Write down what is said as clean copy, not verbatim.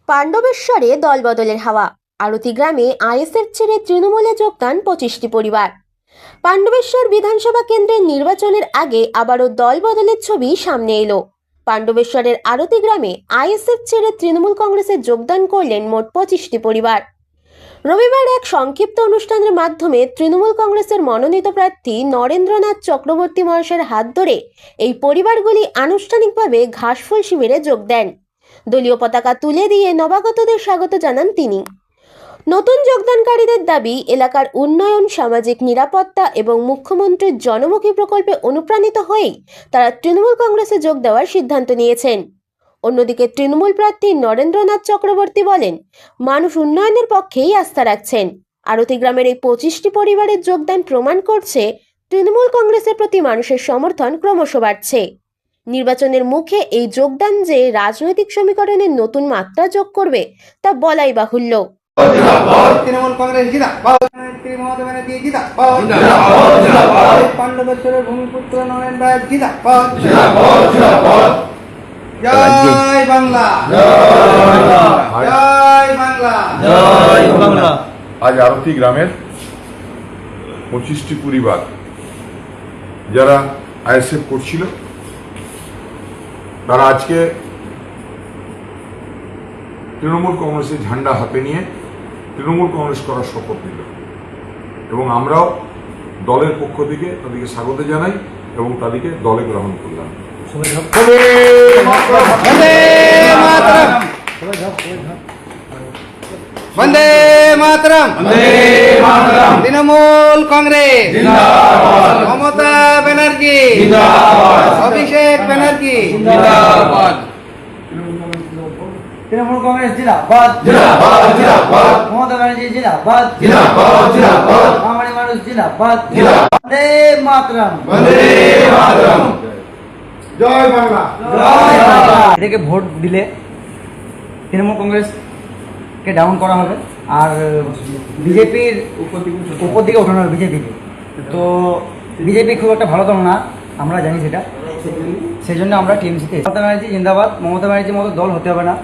পাণ্ডবেশ্বরে দলবদলের হাওয়া। আরতি গ্রামে আইএসএফ ছেড়ে তৃণমূলে যোগদান 25টি পরিবার। পাণ্ডবেশ্বর বিধানসভা কেন্দ্রের নির্বাচনের আগে আবারও দলবদলের ছবি সামনে এলো। পাণ্ডবেশ্বরের আরতি গ্রামে আইএসএফ ছেড়ে তৃণমূল কংগ্রেসে যোগদান করলেন মোট 25টি পরিবার। রবিবার এক সংক্ষিপ্ত অনুষ্ঠানের মাধ্যমে তৃণমূল কংগ্রেসের মনোনীত প্রার্থী নরেন্দ্রনাথ চক্রবর্তী মহাশয়ের হাত ধরে এই পরিবারগুলি আনুষ্ঠানিকভাবে ঘাসফুল শিবিরে যোগ দেন। দলীয় পতাকা তুলে দিয়ে নবাগতদের স্বাগত জানান তিনি। নতুন যোগদানকারীদের দাবি, এলাকার উন্নয়ন, সামাজিক নিরাপত্তা এবং মুখ্যমন্ত্রীর জনমুখী প্রকল্পে অনুপ্রাণিত হয়েই তারা তৃণমূল কংগ্রেসে যোগ দেওয়ার সিদ্ধান্ত নিয়েছেন। অন্যদিকে তৃণমূল প্রার্থী নরেন্দ্রনাথ চক্রবর্তী বলেন, মানুষ উন্নয়নের পক্ষেই আস্থা রাখছেন। আরতি গ্রামের এই 25টি পরিবারের যোগদান প্রমাণ করছে তৃণমূল কংগ্রেসের প্রতি মানুষের সমর্থন ক্রমশ বাড়ছে। নির্বাচনের মুখে এই যোগদান যে রাজনৈতিক সমীকরণের নতুন মাত্রা যোগ করবে তা বলাই বাহুল্য। তৃণমূল কংগ্রেস জিন্দাবাদ, মমতা ব্যানার্জি জিন্দাবাদ, পাণ্ডবেশ্বরের ভূমিপুত্র নরেন রায় জিন্দাবাদ। জয় বাংলা, জয় বাংলা, জয় বাংলা। আজ আরতি গ্রামের 25টি পরিবার যারা আইএসএফ করছিল, তারা আজকে তৃণমূল কংগ্রেসের ঝান্ডা হাতে নিয়ে তৃণমূল কংগ্রেস করার শপথ নিল এবং আমরাও দলের পক্ষ থেকে তাদেরকে স্বাগত জানাই এবং তাদেরকে দলে গ্রহণ করলাম। বন্দে মাতরম, তৃণমূল কংগ্রেস, মমতা ব্যানার্জি, অভিষেক ব্যানার্জি, তৃণমূল কংগ্রেস জিন্দাবাদ, মমতা ব্যানার্জি জিন্দাবাদ, আমাদের মানুষ জিন্দাবাদ, বন্দে মাতরম, জয় বাংলা। এটাকে ভোট দিলে তৃণমূল কংগ্রেস কে ডাউন করা হবে আর বিজেপির উপর দিকে ওঠানো হবে বিজেপিকে। তো বিজেপি খুব একটা ভালো দল না, আমরা জানি সেটা, সেই জন্য আমরা টিএমসিতে। মমতা ব্যানার্জি জিন্দাবাদ, মমতা ব্যানার্জির মতো দল হতে হবে না।